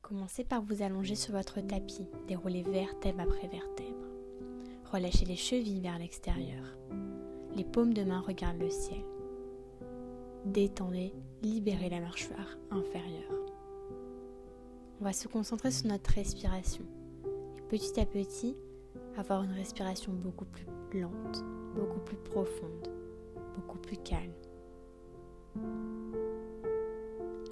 Commencez par vous allonger sur votre tapis, déroulez vertèbre après vertèbre. Relâchez les chevilles vers l'extérieur. Les paumes de main regardent le ciel. Détendez, libérez la mâchoire inférieure. On va se concentrer sur notre respiration. Et petit à petit, avoir une respiration beaucoup plus lente, beaucoup plus profonde, beaucoup plus calme.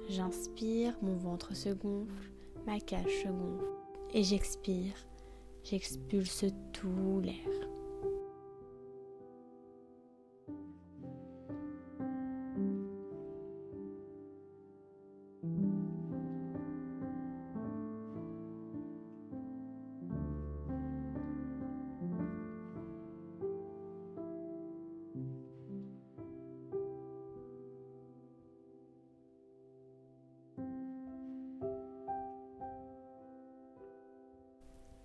J'inspire, mon ventre se gonfle, ma cage se gonfle. Et j'expire, j'expulse tout l'air.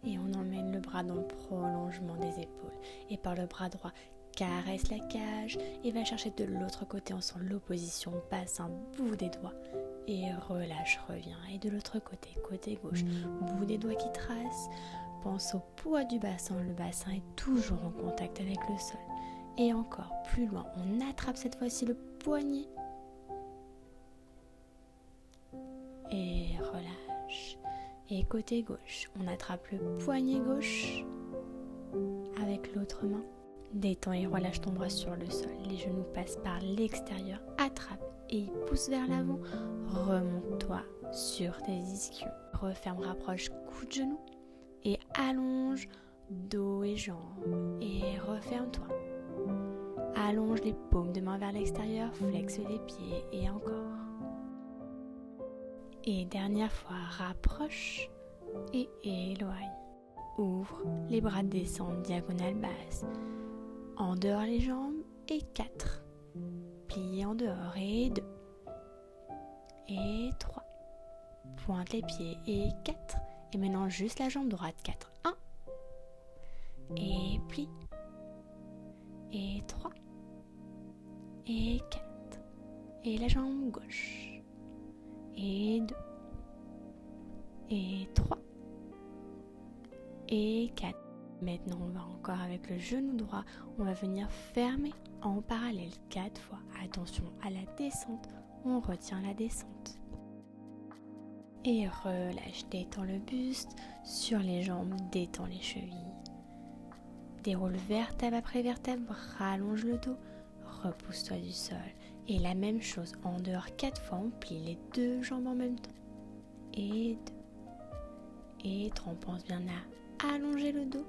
Et on emmène le bras dans le prolongement des épaules. Et par le bras droit, caresse la cage et va chercher de l'autre côté en sent l'opposition, passe un bout des doigts et relâche, revient. Et de l'autre côté, côté gauche, bout des doigts qui trace, pense au poids du bassin, le bassin est toujours en contact avec le sol. Et encore plus loin, on attrape cette fois-ci le poignet et relâche. Et côté gauche, on attrape le poignet gauche avec l'autre main. Détends et relâche ton bras sur le sol. Les genoux passent par l'extérieur. Attrape et pousse vers l'avant. Remonte-toi sur tes ischions. Referme, rapproche, coup de genou. Et allonge dos et jambes. Et referme-toi. Allonge les paumes de main vers l'extérieur. Flexe les pieds et encore. Et dernière fois, rapproche et éloigne. Ouvre, les bras descendent diagonale basse. En dehors les jambes et 4. Plie en dehors et 2. Et 3. Pointe les pieds et 4. Et maintenant juste la jambe droite, 4. 1. Et plie. Et 3. Et 4. Et la jambe gauche. Et 2, et 3, et 4. Maintenant, on va encore avec le genou droit, on va venir fermer en parallèle 4 fois. Attention à la descente, on retient la descente. Et relâche, détends le buste, sur les jambes, détends les chevilles. Déroule vertèbre après vertèbre, rallonge le dos, repousse-toi du sol. Et la même chose, en dehors 4 fois, on plie les 2 jambes en même temps. Et 2. Et 3, on pense bien à allonger le dos.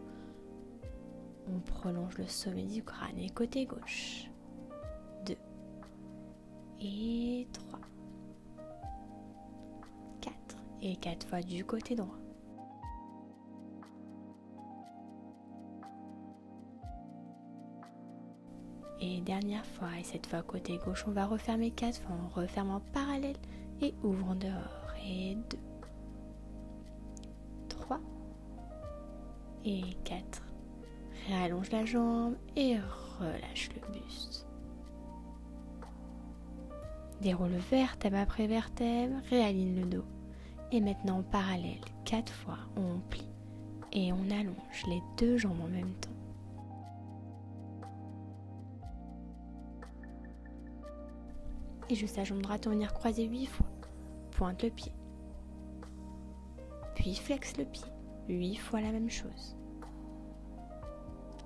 On prolonge le sommet du crâne et côté gauche. 2. Et 3. 4. Et 4 fois du côté droit. Et dernière fois, et cette fois côté gauche, on va refermer 4 fois, on referme en parallèle et ouvre en dehors. Et 2, 3 et 4. Rallonge la jambe et relâche le buste. Déroule vertèbre après vertèbre, réaligne le dos. Et maintenant en parallèle, 4 fois, on plie et on allonge les 2 jambes en même temps. Et juste la jambe droite, on va venir croiser 8 fois. Pointe le pied. Puis flexe le pied. 8 fois la même chose.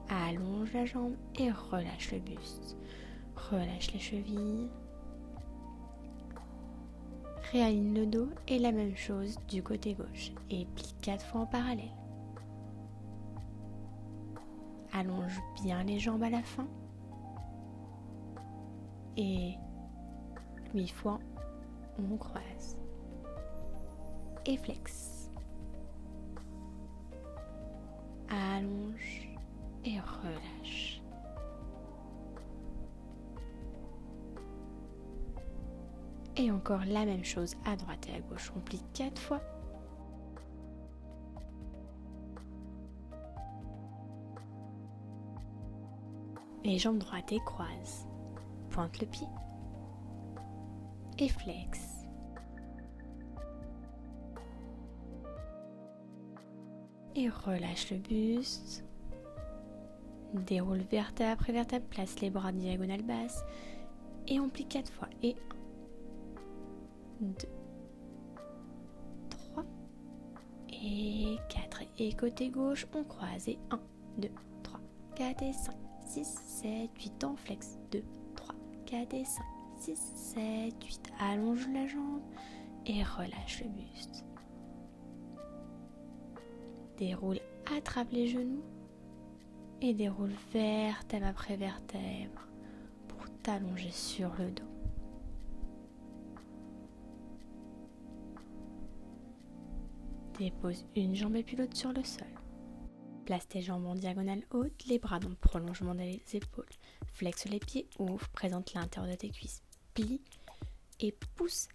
Allonge la jambe et relâche le buste. Relâche les chevilles. Réaligne le dos et la même chose du côté gauche. Et plie 4 fois en parallèle. Allonge bien les jambes à la fin. Et 8 fois, on croise. Et flex. Allonge et relâche. Et encore la même chose à droite et à gauche. On plie 4 fois. Les jambes droites et croise. Pointe le pied. Et flex. et relâche le buste. Déroule vertèbre après vertèbre, place les bras diagonale basse et on plie 4 fois. Et 1, 2, 3 et 4. Et côté gauche, on croise et 1, 2, 3, 4 et 5, 6, 7, 8. On flex. 2, 3, 4 et 5, 6, 7, 8. Allonge la jambe et relâche le buste. Déroule, attrape les genoux et déroule vertèbre après vertèbre pour t'allonger sur le dos. Dépose une jambe et puis l'autre sur le sol. Place tes jambes en diagonale haute, les bras dans le prolongement des épaules. Flexe les pieds, ouvre, présente l'intérieur de tes cuisses. Plie et pousse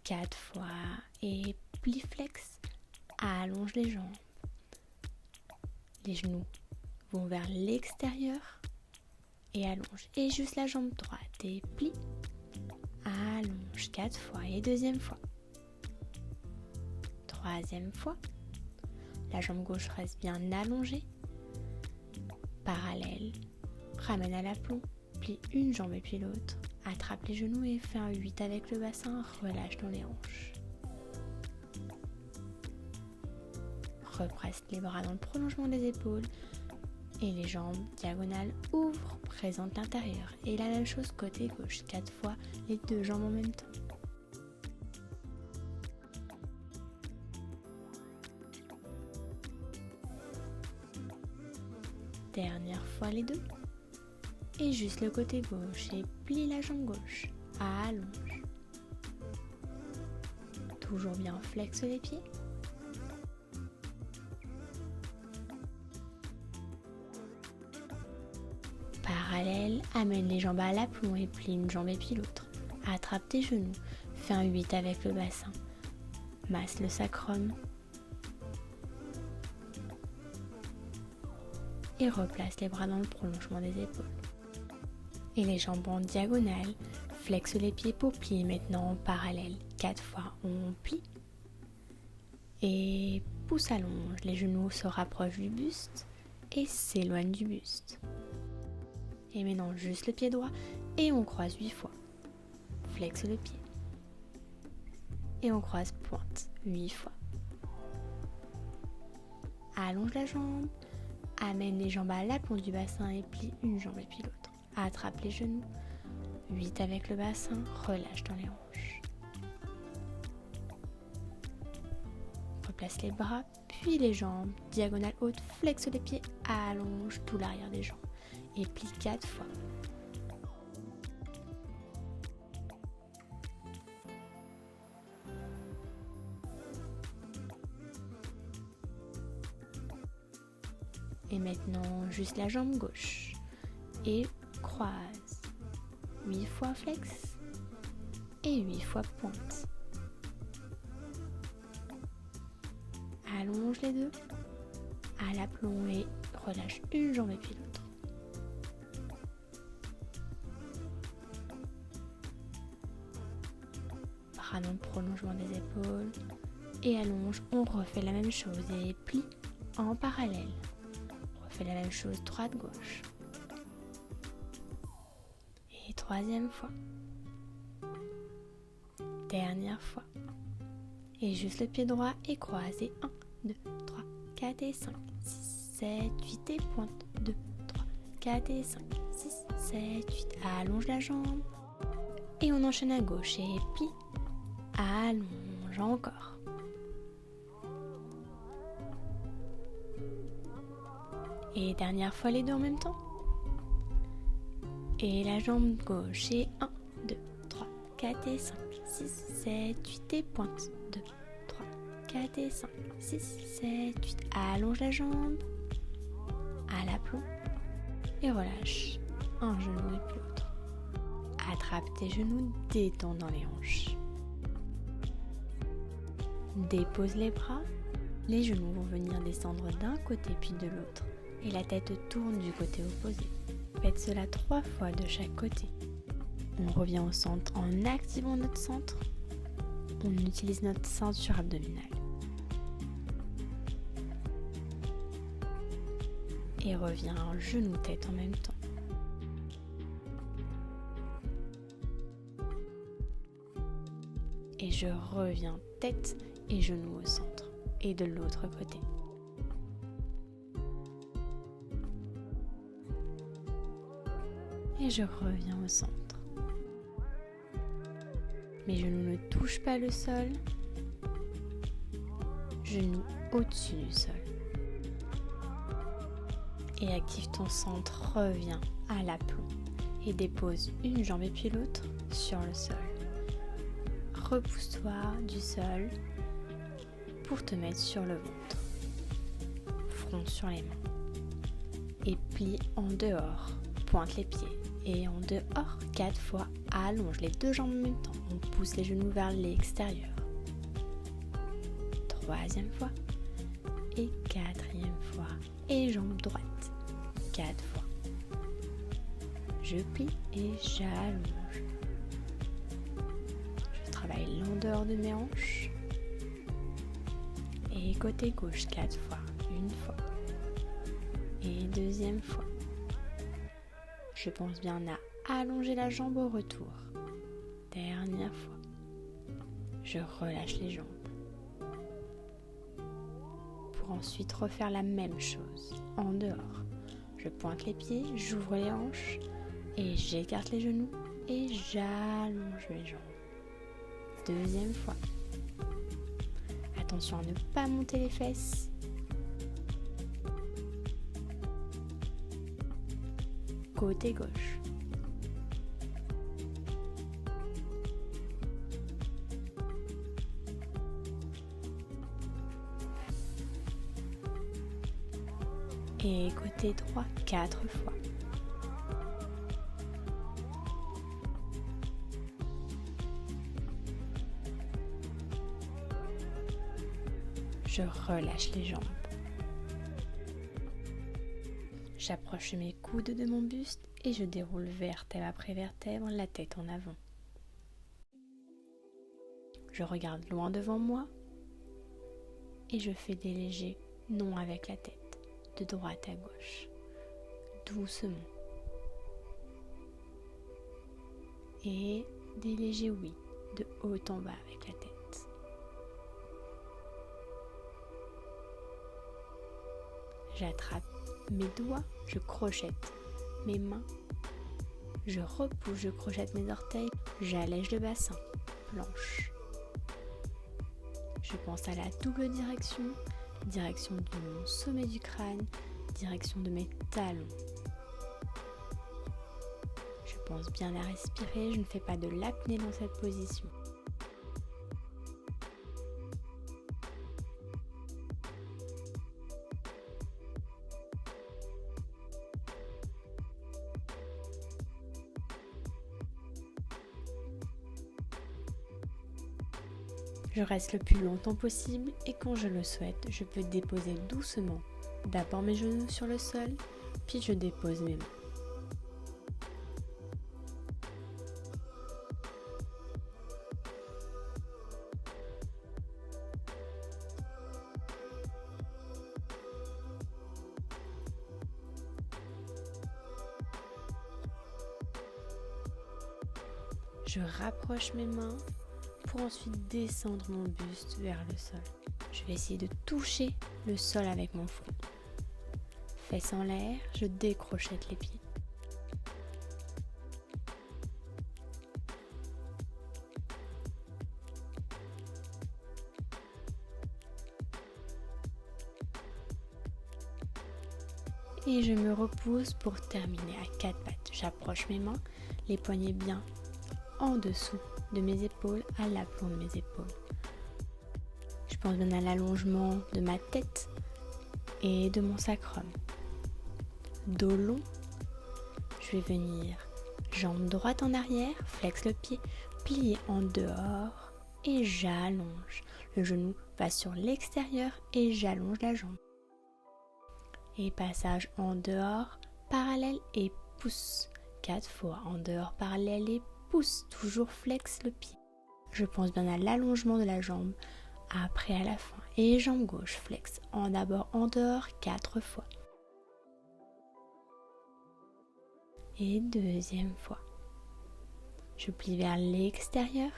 4 fois. Et plie, flex, allonge les jambes. Les genoux vont vers l'extérieur et allonge. Et juste la jambe droite et plie, allonge 4 fois. Et deuxième fois. Troisième fois. La jambe gauche reste bien allongée. Parallèle. Ramène à l'aplomb. Plie une jambe et puis l'autre. Attrape les genoux et fais un 8 avec le bassin. Relâche dans les hanches. Represse les bras dans le prolongement des épaules. Et les jambes diagonales ouvrent. Présente l'intérieur. Et la même chose côté gauche. 4 fois les deux jambes en même temps. Dernière fois les deux. Et juste le côté gauche. Et plie la jambe gauche. Allonge. Toujours bien, flexe les pieds. Parallèle, amène les jambes à l'aplomb et plie une jambe et puis l'autre. Attrape tes genoux. Fais un 8 avec le bassin. Masse le sacrum. Et replace les bras dans le prolongement des épaules. Et les jambes en diagonale, flexe les pieds pour plier maintenant en parallèle. 4 fois, on plie. Et pousse allonge, les genoux se rapprochent du buste et s'éloignent du buste. Et maintenant juste le pied droit et on croise 8 fois. Flexe le pied. Et on croise pointe 8 fois. Allonge la jambe. Amène les jambes à l'aplomb du bassin et plie une jambe et puis l'autre. Attrape les genoux. 8 avec le bassin. Relâche dans les hanches. Replace les bras, puis les jambes. Diagonale haute, flexe les pieds. Allonge tout l'arrière des jambes. Et plie 4 fois. Et maintenant, juste la jambe gauche. Et croise. 8 fois flex. Et 8 fois pointe. Allonge les deux. À l'aplomb et relâche une jambe et puis l'autre. Bras dans le prolongement des épaules. Et allonge. On refait la même chose et plie en parallèle. Fais la même chose, droite-gauche. Et troisième fois. Dernière fois. Et juste le pied droit et croise. Et 1, 2, 3, 4 et 5, 6, 7, 8 et pointe. 2, 3, 4 et 5, 6, 7, 8. Allonge la jambe. Et on enchaîne à gauche et plie. Allonge encore. Et dernière fois les deux en même temps. Et la jambe gauche. Et 1, 2, 3, 4 et 5, 6, 7, 8 et pointe. 2, 3, 4 et 5, 6, 7, 8. Allonge la jambe. À l'aplomb. Et relâche. Un genou et puis l'autre. Attrape tes genoux, détends dans les hanches. Dépose les bras. Les genoux vont venir descendre d'un côté puis de l'autre. Et la tête tourne du côté opposé. Faites cela 3 fois de chaque côté. On revient au centre en activant notre centre. On utilise notre ceinture abdominale. et reviens genou-tête en même temps. Et je reviens tête et genou au centre et de l'autre côté. Et je reviens au centre. Mes genoux ne touchent pas le sol. Genoux au-dessus du sol. Et active ton centre, reviens à l'aplomb et dépose une jambe et puis l'autre sur le sol. Repousse-toi du sol pour te mettre sur le ventre. Front sur les mains. Et plie en dehors. Pointe les pieds. Et en dehors, 4 fois, allonge les 2 jambes en même temps. On pousse les genoux vers l'extérieur. 3e fois. Et 4e fois. Et jambe droite. 4 fois. Je plie et j'allonge. Je travaille l'endeur de mes hanches. Et côté gauche, 4 fois. 1 fois. Et 2e fois. Je pense bien à allonger la jambe au retour. Dernière fois. Je relâche les jambes. Pour ensuite refaire la même chose en dehors. Je pointe les pieds, j'ouvre les hanches et j'écarte les genoux et j'allonge mes jambes. 2e fois. Attention à ne pas monter les fesses. Côté gauche. Et côté droit, 4 fois. Je relâche les jambes. J'approche mes coudes de mon buste et je déroule vertèbre après vertèbre, la tête en avant. Je regarde loin devant moi et je fais des légers non avec la tête, de droite à gauche, doucement. Et des légers oui, de haut en bas avec la tête. J'attrape mes doigts, je crochette mes mains, je repousse, je crochette mes orteils, j'allège le bassin, planche. Je pense à la double direction, direction de mon sommet du crâne, direction de mes talons. Je pense bien à respirer, je ne fais pas de l'apnée dans cette position. Je reste le plus longtemps possible et quand je le souhaite, je peux déposer doucement d'abord mes genoux sur le sol, puis je dépose mes mains. Je rapproche mes mains pour ensuite descendre mon buste vers le sol. Je vais essayer de toucher le sol avec mon front. Fesses en l'air, je décrochette les pieds. Et je me repose pour terminer à 4 pattes. J'approche mes mains, les poignets bien en dessous de mes épaules, à l'aplomb de mes épaules. Je pense bien à l'allongement de ma tête et de mon sacrum. Dos long, je vais venir jambe droite en arrière, flexe le pied, plié en dehors et j'allonge. Le genou va sur l'extérieur et j'allonge la jambe. Et passage en dehors, parallèle et pousse. 4 fois en dehors, parallèle et pousse, toujours flex le pied. Je pense bien à l'allongement de la jambe, après à la fin. Et jambe gauche, flex, d'abord en dehors, 4 fois. Et deuxième fois. Je plie vers l'extérieur.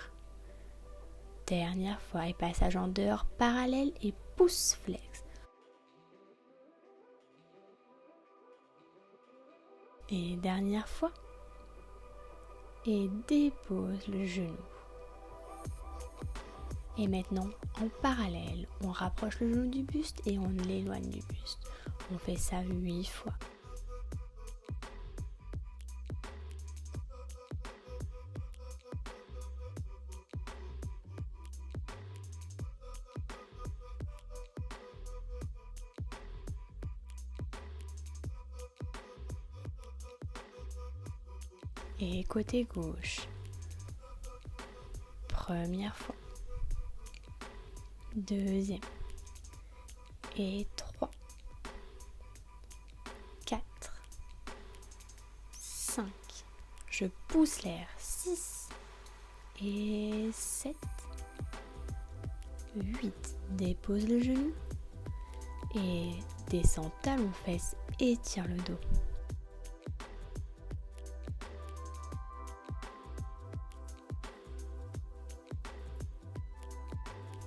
Dernière fois et passage en dehors parallèle et pouce flex. Et dernière fois. Et dépose le genou. Et maintenant, en parallèle, on rapproche le genou du buste et on l'éloigne du buste. On fait ça 8 fois. Et côté gauche. Première fois. Deuxième. Et 3. 4. 5. Je pousse l'air. 6. Et 7. 8. Dépose le genou. Et descends talon fesses et tire le dos.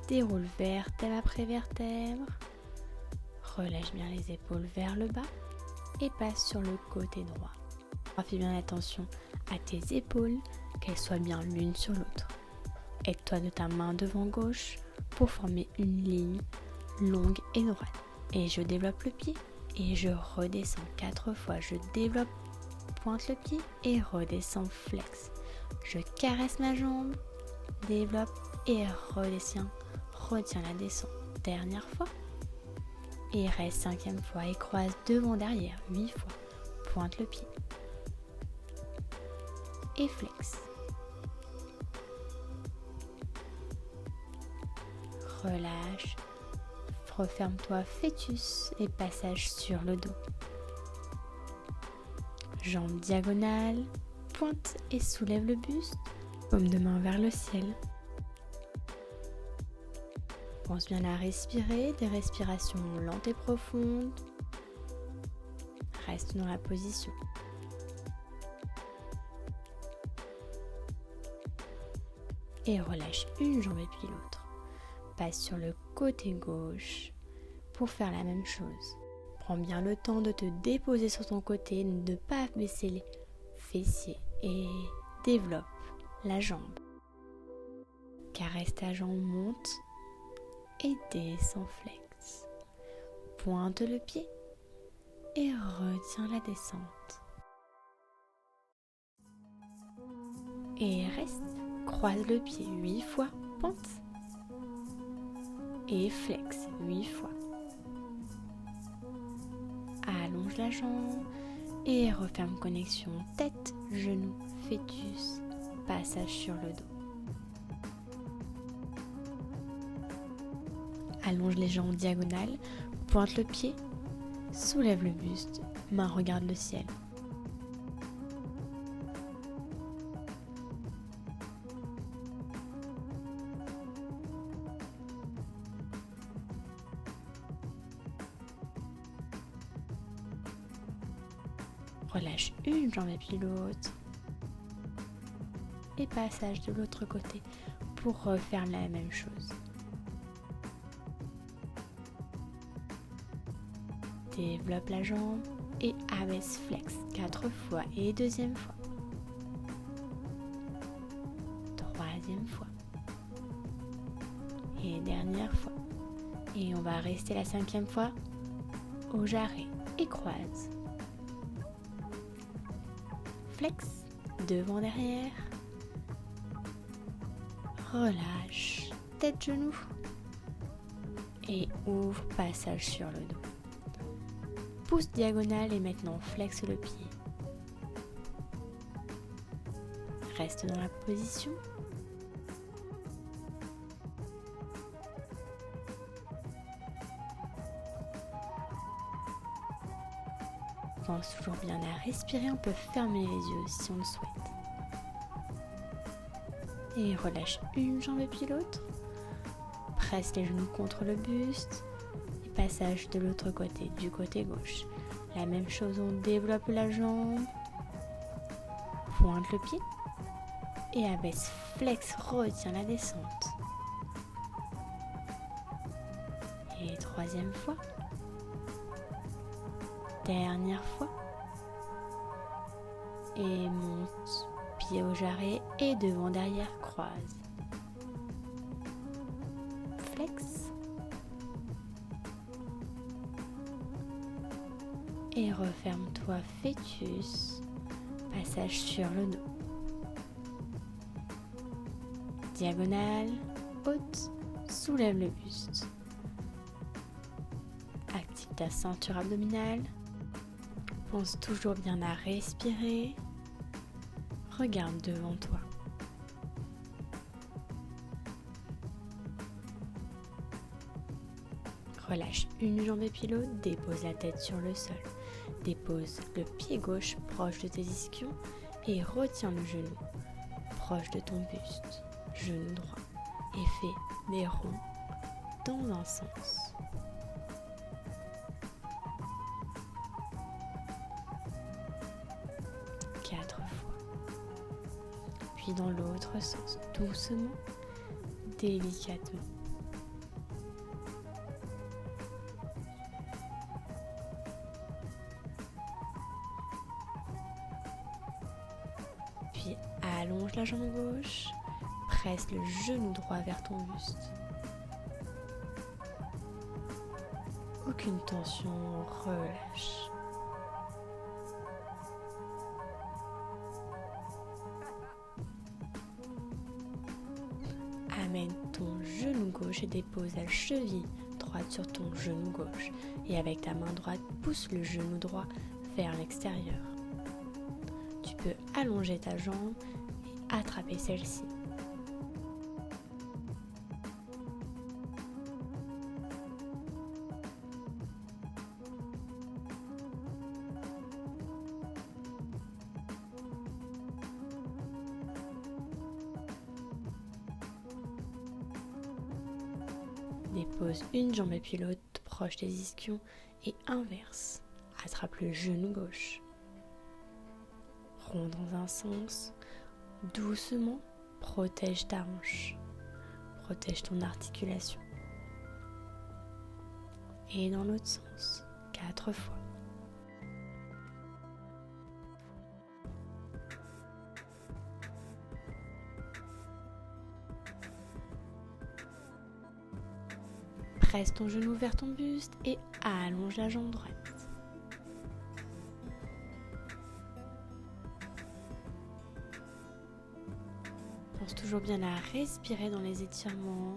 Déroule vertèbre après vertèbre. Relâche bien les épaules vers le bas et passe sur le côté droit. Fais bien attention à tes épaules, qu'elles soient bien l'une sur l'autre. Aide-toi de ta main devant gauche pour former une ligne longue et droite. Et je développe le pied et je redescends 4 fois. Je développe, pointe le pied et redescends flex. Je caresse ma jambe, développe et redescends. Retiens la descente. Dernière fois. Et reste 5e fois et croise devant derrière 8 fois. Pointe le pied. Et flex. Relâche. Referme-toi fœtus et passage sur le dos. Jambes diagonales. Pointe et soulève le buste. Paume de main vers le ciel. Pense bien à respirer, des respirations lentes et profondes. Reste dans la position. Et relâche une jambe et puis l'autre. Passe sur le côté gauche pour faire la même chose. Prends bien le temps de te déposer sur ton côté, ne pas baisser les fessiers et développe la jambe. Caresse ta jambe, monte. Et descends flex. Pointe le pied et retiens la descente. Et reste. Croise le pied 8 fois, pointe. Et flex 8 fois. Allonge la jambe et referme connexion tête, genou, fœtus, passage sur le dos. Allonge les jambes diagonales, pointe le pied, soulève le buste, main regarde le ciel. Relâche une jambe et puis l'autre. Et passage de l'autre côté pour refaire la même chose. Développe la jambe et abaisse flex 4 fois et deuxième fois. Troisième fois. Et dernière fois. Et on va rester la 5e fois au jarret et croise. Flex, devant derrière. Relâche, tête genou. Et ouvre, passage sur le dos. Pouce diagonale et maintenant flexe le pied. Reste dans la position. Pense toujours bien à respirer, on peut fermer les yeux si on le souhaite. Et relâche une jambe et puis l'autre. Presse les genoux contre le buste. Et passage de l'autre côté, du côté gauche. La même chose, on développe la jambe. Pointe le pied et abaisse, flex, retiens la descente. Et troisième fois. Dernière fois. Et monte, pied au jarret et devant derrière, croise. Flex. Et referme-toi fœtus, passage sur le dos. Diagonale, haute, soulève le buste. Active ta ceinture abdominale. Pense toujours bien à respirer. Regarde devant toi. Relâche une jambe et puis l'autre, dépose la tête sur le sol. Dépose le pied gauche proche de tes ischions et retiens le genou proche de ton buste. Genou droit et fais des ronds dans un sens. Quatre fois. Puis dans l'autre sens, doucement, délicatement. Puis allonge la jambe gauche, presse le genou droit vers ton buste. Aucune tension, relâche. Amène ton genou gauche et dépose la cheville droite sur ton genou gauche. Et avec ta main droite, pousse le genou droit vers l'extérieur. Tu peux allonger ta jambe et attraper celle-ci. Dépose une jambe et puis l'autre proche des ischions et inverse. Attrape le genou gauche. Rond dans un sens. Doucement, protège ta hanche. Protège ton articulation. Et dans l'autre sens, 4 fois. Presse ton genou vers ton buste et allonge la jambe droite. Pense toujours bien à respirer dans les étirements,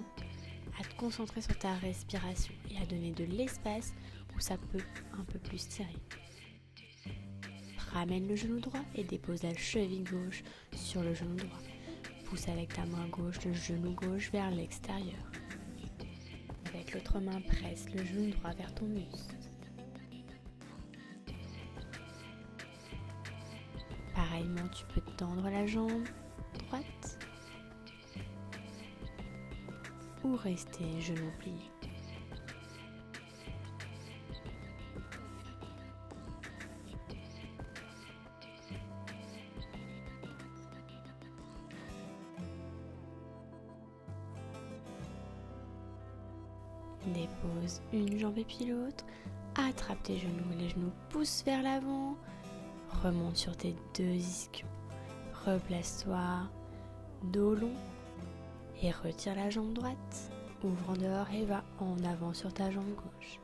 à te concentrer sur ta respiration et à donner de l'espace où ça peut un peu plus tirer. Ramène le genou droit et dépose la cheville gauche sur le genou droit. Pousse avec ta main gauche le genou gauche vers l'extérieur. Avec l'autre main, presse le genou droit vers ton buste. Pareillement, tu peux tendre la jambe droite ou rester genou plié. Dépose une jambe et puis l'autre, attrape tes genoux, les genoux poussent vers l'avant, remonte sur tes deux ischions, replace-toi, dos long et retire la jambe droite, ouvre en dehors et va en avant sur ta jambe gauche.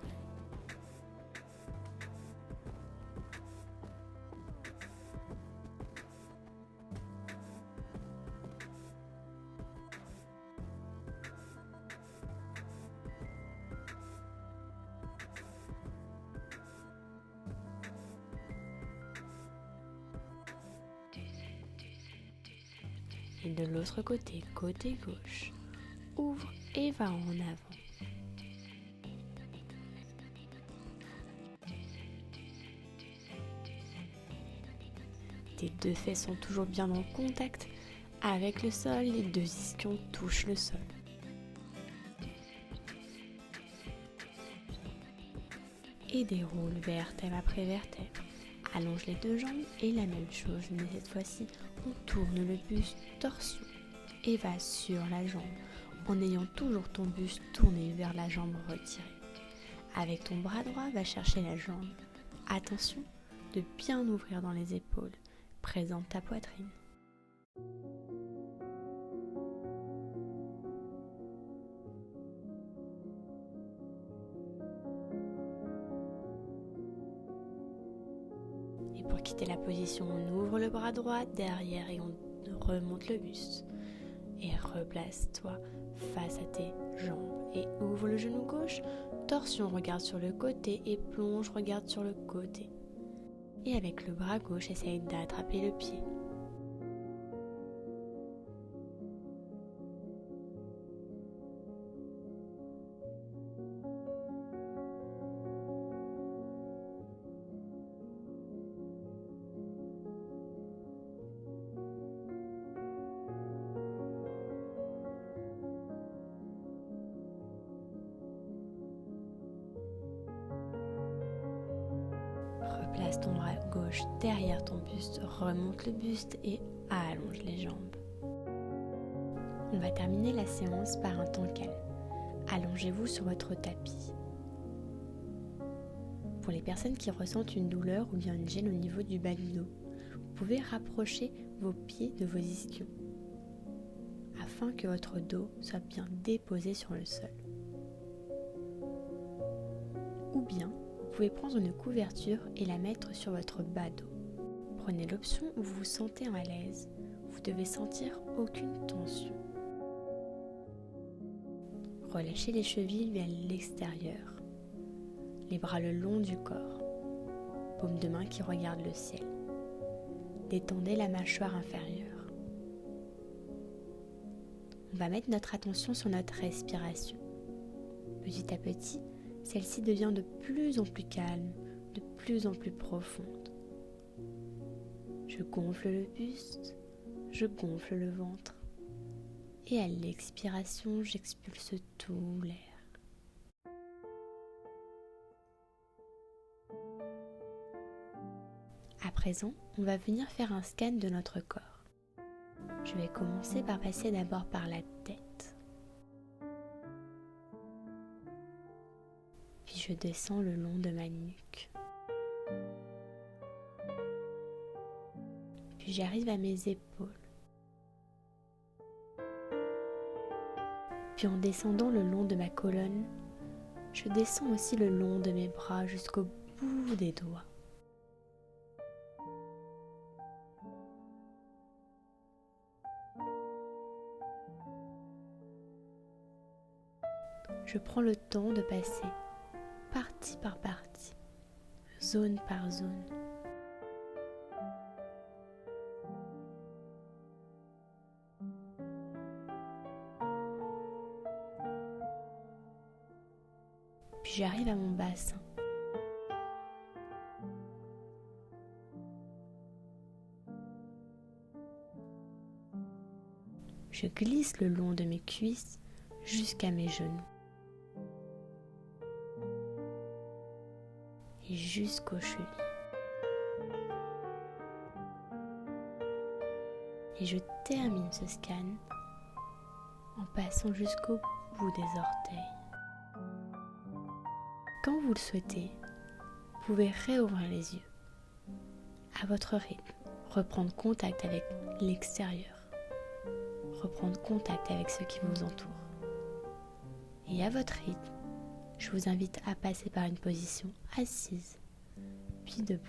Et de l'autre côté, côté gauche, ouvre et va en avant. Tes deux fesses sont toujours bien en contact avec le sol, les deux ischions touchent le sol. Et déroule vertèbre après vertèbre. Allonge les deux jambes et la même chose, mais cette fois-ci On tourne le buste torsion et va sur la jambe en ayant toujours ton buste tourné vers la jambe retirée. Avec ton bras droit, va chercher la jambe. Attention de bien ouvrir dans les épaules. Présente ta poitrine. Et pour quitter la position, on ouvre le bras droit derrière et on remonte le buste. Et replace-toi face à tes jambes et ouvre le genou gauche. Torsion, regarde sur le côté et plonge, regarde sur le côté. Et avec le bras gauche, essaye d'attraper le pied. Place ton bras gauche derrière ton buste, remonte le buste et allonge les jambes. On va terminer la séance par un temps calme. Allongez-vous sur votre tapis. Pour les personnes qui ressentent une douleur ou bien une gêne au niveau du bas du dos, vous pouvez rapprocher vos pieds de vos ischions afin que votre dos soit bien déposé sur le sol. Ou bien, vous pouvez prendre une couverture et la mettre sur votre bas dos. Prenez l'option où vous vous sentez à l'aise. Vous devez sentir aucune tension. Relâchez les chevilles vers l'extérieur. Les bras le long du corps. Paume de main qui regarde le ciel. Détendez la mâchoire inférieure. On va mettre notre attention sur notre respiration. Petit à petit, celle-ci devient de plus en plus calme, de plus en plus profonde. Je gonfle le buste, je gonfle le ventre. Et à l'expiration, j'expulse tout l'air. À présent, on va venir faire un scan de notre corps. Je vais commencer par passer d'abord par la tête. Puis je descends le long de ma nuque. Puis j'arrive à mes épaules. Puis en descendant le long de ma colonne, je descends aussi le long de mes bras jusqu'au bout des doigts. Je prends le temps de passer partie par partie, zone par zone. Puis j'arrive à mon bassin. Je glisse le long de mes cuisses jusqu'à mes genoux. Et jusqu'aux chevilles. Et je termine ce scan en passant jusqu'au bout des orteils. Quand vous le souhaitez, vous pouvez réouvrir les yeux. À votre rythme, reprendre contact avec l'extérieur. Reprendre contact avec ceux qui vous entourent. Et à votre rythme, je vous invite à passer par une position assise, puis debout.